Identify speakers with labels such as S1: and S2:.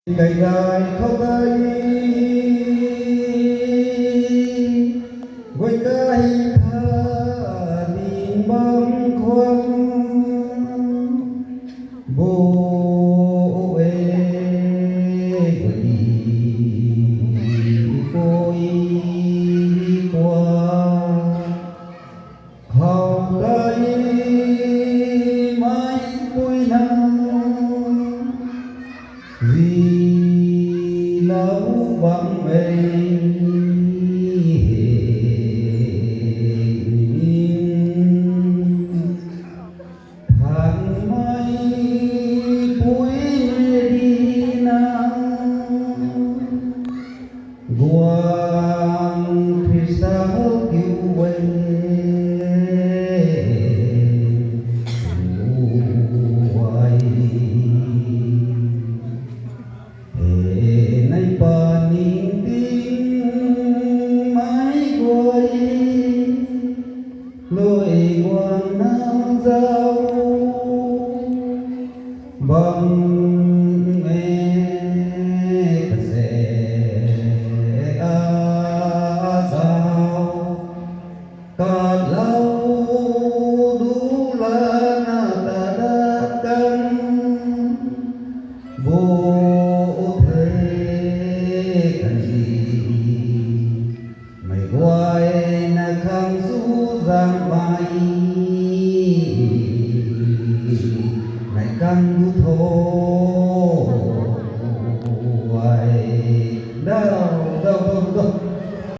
S1: Ngày dài không ai với cái tha niềm bâng khuâng vô về côi qua hầu cây mãi cuối năm vì lâu vắng mình tháng mấy cuối đi nắng guang khi sao cứu quên lối quan nam dâu bằng e cà xe sao cả lâu đủ là ta đã cân vô thế cần gì mày quay na khang su giang bay này căng